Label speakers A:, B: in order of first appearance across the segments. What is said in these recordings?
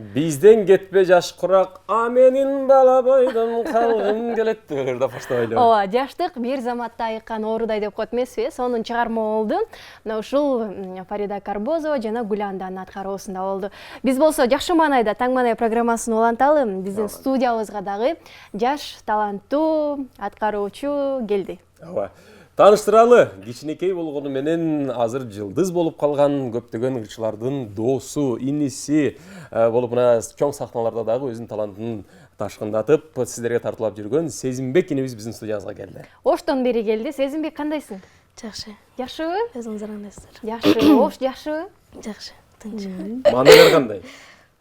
A: Бизден кетпе жаш курак, а менин бала бойдон калгым келет деп баштабайлы.
B: Ооба, жаштык бир заматта айыккан оорудай деп коет эмеспи? Сонун чыгарма болду. Мына ушул Фарида Карбозова жана Гүланданын аткаруусунда болду. Биз болсо жакшы маанайда Таң маанай программасын уланталы. Биздин студиябызга дагы жаш, таланттуу аткаруучу келди.
A: Ооба. Тааныштыралы, кичинекей болгону менен азыр жылдыз болуп калган көптөгөн ырчылардын доосу, иниси болуп мына чоң сахналарда дагы өзүнүн талантын ташкындатып, сиздерге тартуулап жүргөн Сезимбек инебиз биздин студиябызга келди.
B: Оштон бери келди. Сезимбек кандайсың?
C: Жакшы.
B: Жакшыбы?
C: Өзүңүздөр кандайсыздар?
B: Жакшы. Ош жакшыбы?
C: Жакшы. Тынч.
A: Маанайлар кандай?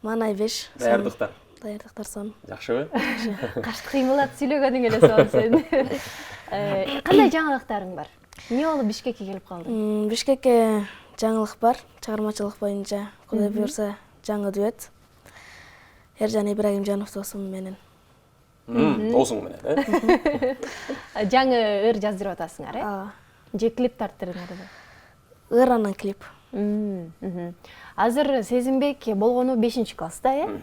C: Маанай 5.
A: Даярдыктар.
C: Даярдыктар сон.
A: Жакшыбы?
B: Кашты кыймылдап сүйлөгөнүң эле сонун сен. Кандай жаңылыктарың бар? Эмне болуп Бишкекке келип калдың?
C: Бишкекке жаңылык бар. Чыгармачылык боюнча Кудай буйрса жаңы дуэт. Эржан Ибрагимжанов досум менен.
A: Доосуң менен,
B: Жаңы ыр жаздырып атасыңар, э?
C: Ооба.
B: Же клип тарттырыңарбы?
C: Ыранын клип.
B: Азыр Сезимбек болгону 5-класста, э?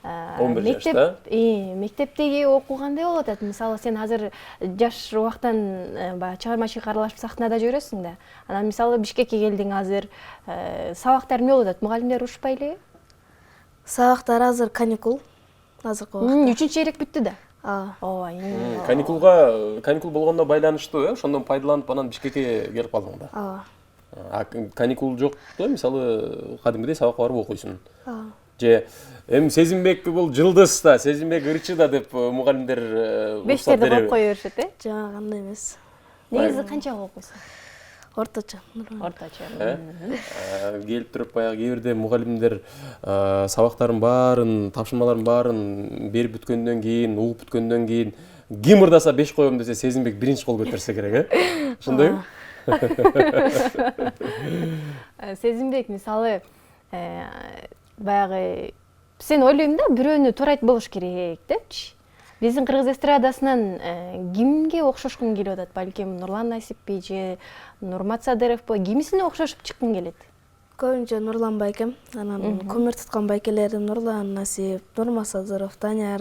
A: 11 жашта.
B: Мектептеги окуу кандай болуп атат? Мисалы, сен азыр жаш убактан баягы чыгармачылыкка аралашып сахнада жүрөсүң да. Анан мисалы Бишкекке келдиң азыр. Сабактар эмне болуп атат? Мугалимдер урушпай элеби?
C: Сабактар азыр каникул. Азыркы убакта.
B: 3-чейрек бүттү да.
C: Ооба.
B: Ооба.
A: Каникул болгондо байланыштуу, э? Ошондон пайдаланып анан Бишкекке келип калдың да.
C: Ооба.
A: Каникул жокто, мисалы, кадимгидей сабакка барып окуйсуң.
C: Ооба.
A: Же Сезимбек бул жылдыз да, Сезимбек ырчы да деп мугалимдер
B: Бештерди коюп кое беришет, э?
C: Жок, андай эмес.
B: Негизи канчага окуйсуң?
C: Орточо.
B: Орточо.
A: Келип туруп баягы кээ бирде мугалимдер сабактардын баарын, тапшырмалардын баарын берип бүткөндөн кийин, угуп бүткөндөн кийин ким ырдаса 5 коем десе Сезимбек биринчи кол көтөрсө керек, э? Ошондойбу?
B: Сезимбек, мисалы, баягы сен ойлойм да, бирөөнү туура айтып болуш керек депчи. Биздин кыргыз эстрадасынан кимге окшошкуң келип атат? Балким Нурлан Насиппи же Нурмат Садыровпу? Кимисине окшошуп чыккың келет?
C: Көбүнчө Нурлан байкем, анан көмүр туткан байкелерим Нурлан Насип, Нурмат Садыров, Таняр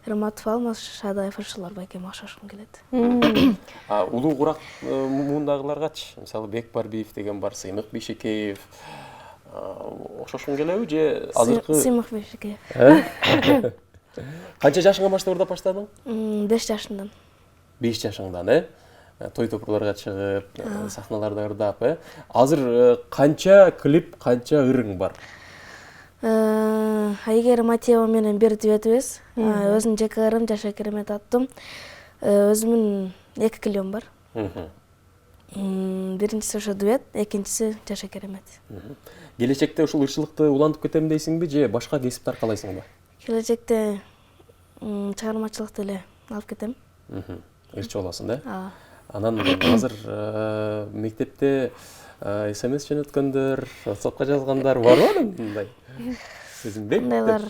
C: Ирматов, Алмаз Шадаев ушулар байкем окшошкум келет.
A: Улуу курак муундагыларгачы, мисалы Бек Барбиев деген бар, Сыймык Бейшекеев окшошкуң келеби же азыркы?
C: Сыймык Бейшекеев.
A: Канча жашыңа баштап ырдап баштадың?
C: 5 жашымдан.
A: 5 жашыңдан, э? Той топурларга чыгып, сахналарда ырдап, э? Азыр канча клип, канча ырың бар?
C: Айгерим Атиева менен бир дуэтибиз. Өзүнүн жеке ырым Жаша Керемет аттым. Өзүмүн 2 клипим бар. Биринчиси ошо дуэт, экинчиси Жаша Керемет.
A: Келечекте ушул ырчылыкты улантып кетем дейсиңби же башка кесипти аркалайсыңбы?
C: Келечекте чыгармачылыкты эле алып кетем.
A: Ырчы болосуң, да?
C: Ооба.
A: Анан азыр мектепте СМС жөнөткөндөр, WhatsAppка жазгандар барбы мындай? Сезимбек.
C: Мындайлар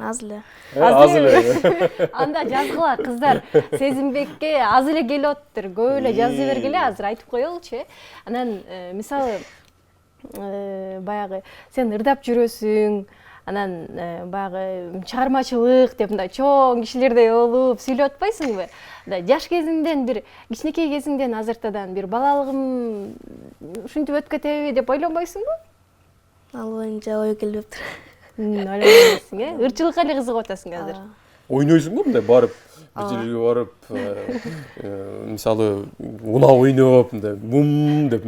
C: аз эле.
A: Аз эле.
B: Анда жазгыла кыздар. Сезимбекке аз эле келип атыптыр. Көп эле жазып бергиле, азыр айтып коелучу, э? Анан мисалы баягы сен ырдап жүрөсүң, анан баягы чыгармачылык деп мындай чоң кишилердей болуп сүйлөп атпайсыңбы? Жаш кезиңден бир кичинекей кезиңден азыртадан бир балалыгым ушинтип өтүп кетеби деп ойлонбойсуңбу?
C: Ал боюнча ой келбептир.
B: Ойлонбойсуң, э? Ырчылыкка эле кызыгып атасың азыр.
A: Ойнойсуңбу мындай барып, бир жерге барып, мисалы, унаа ойноп, мындай бум деп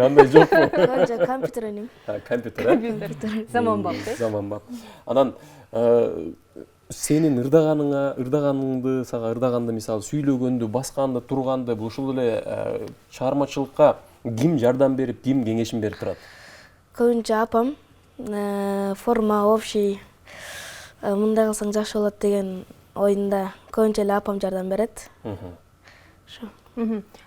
A: андай жокпу?
C: Көбүнчө компьютер ойнойм.
A: Компьютер.
B: Заманбап, э?
A: Заманбап. Анан сенин ырдаганыңды, сага ырдаганды мисалы сүйлөгөндү, басканды, турганды бул ушул эле чыгармачылыкка ким жардам берип, ким кеңешин берип турат?
C: Көбүнчө апам форма общий мындай кылсаң жакшы болот деген оюнда көбүнчө эле апам жардам берет. Ошо.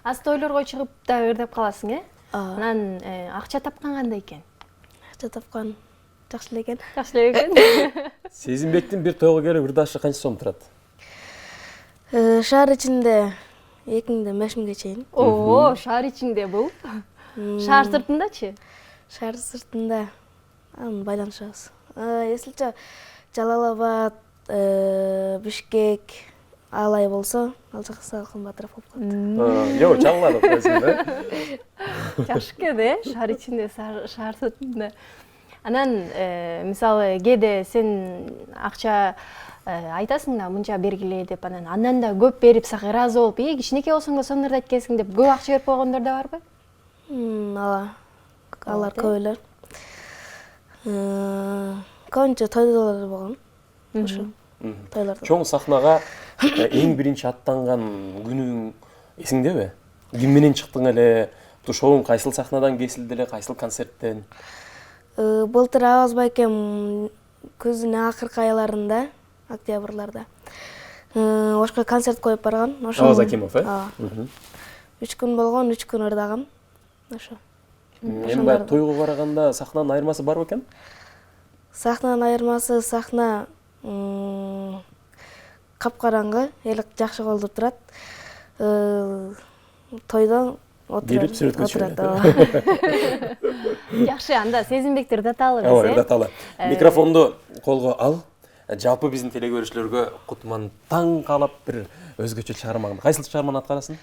B: Аз тойлорго чыгып да ырдап каласың, э?
C: Анан
B: акча тапкан кандай экен?
C: Акча тапкан жакшы эле экен.
B: Жакшы эле экен.
A: Сезимбектин бир тойго келип ырдашы канча сом турат?
C: Шаар ичинде 2000ден 5000ге чейин.
B: Оо, шаар ичинде бул. Шаар сыртындачы?
C: Шаар сыртында аны байланышабыз. Эсилче Жалал-Абад, Бишкек, Алай болсо, ал жакка Салкын Батыров болуп калат.
A: Жок, чалланып койсуң да.
B: Жакшы экен, шаар ичинде, шаар сыртында. Анан, мисалы, кээде сен акча айтасың да, мынча бергиле деп, андан да көп берип, сага ыраазы болуп, кичинекей болсоң да сонун экенсиң деп, көп акча берип койгондор да барбы?
C: Алар көп эле. Көбүнчө тойлор болгон. Ошо. Тойлордо.
A: Чоң сахнага эң биринчи аттанган күнүң эсиңдеби? Ким менен чыктың эле? Шоуң кайсыл сахнадан кесилди эле, кайсыл концерттен?
C: Былтыр Абаз байкем көзүнүн акыркы айларында, октябрларда. Ошко концерт коюп барган.
A: Абаз Акимов,
C: 3 күн болгон, 3 күн ырдагам. Ошо.
A: Эми баягы тойго караганда сахнанын айырмасы бар бекен?
C: Сахнанын айырмасы, сахна капкараңгы, эл жакшы колдуп турат. Тойдо
A: Келип сүрөткө
C: отурат.
B: Жакшы, анда Сезимбекти ырдаталы биз.
A: Ооба, ырдаталы. Микрофонду колго ал. Жалпы биздин телекөрүүчүлөргө Кутман таң калап бир өзгөчө чыгармаңды. Кайсыл чыгарманы аткарасың?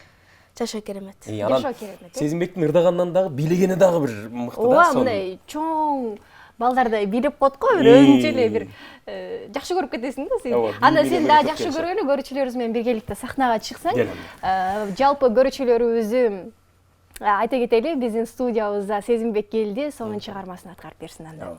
C: Жашоо керемет.
B: Жашоо керемет.
A: Сезимбектин ырдагандан дагы билегени дагы бир мыкты да.
B: Ооба, мындай чоң балдарды билип коет го, бир өзүнчө эле бир жакшы көрүп кетесиң да сен. Анда сен да жакшы көргөнү көрүүчүлөрүбүз менен биргеликте сахнага чыксаң, жалпы көрүүчүлөрүбүздү айта кетели, биздин студиябызда Сезимбек келди, сонун чыгармасын аткарып берсин анда.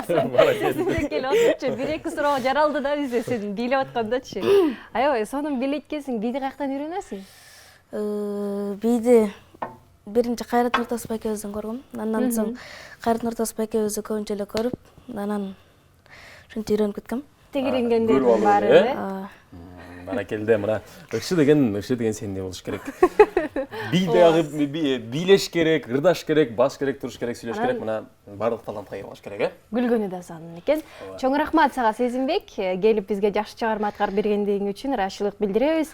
B: Сезимбек келип отурчу, бир-эки суроо жаралды да бизде сен бийлеп аткандачы. Аябай сонун бийлейт экенсиң, бийди каяктан үйрөнөсүң?
C: Бийди биринчи Кайрат Нуртасов экебизден көргөм. Андан соң Кайрат Нуртасов экебизди көбүнчө эле көрүп, анан ушинтип үйрөнүп кеткем.
B: Тегиренгендердин баары,
A: Баракелде, мына ышы деген сенде болуш керек. Би дагы бийлеш керек, ырдаш керек, бас керек, туруш керек, сүйлөш керек. Мына барлык талантка ээ болуш керек,
B: Гүлгөнү да сонун экен. Чоң рахмат сага Сезимбек, келип бизге жакшы чыгарма аткарып бергендигиң үчүн ыраазычылык билдиребиз.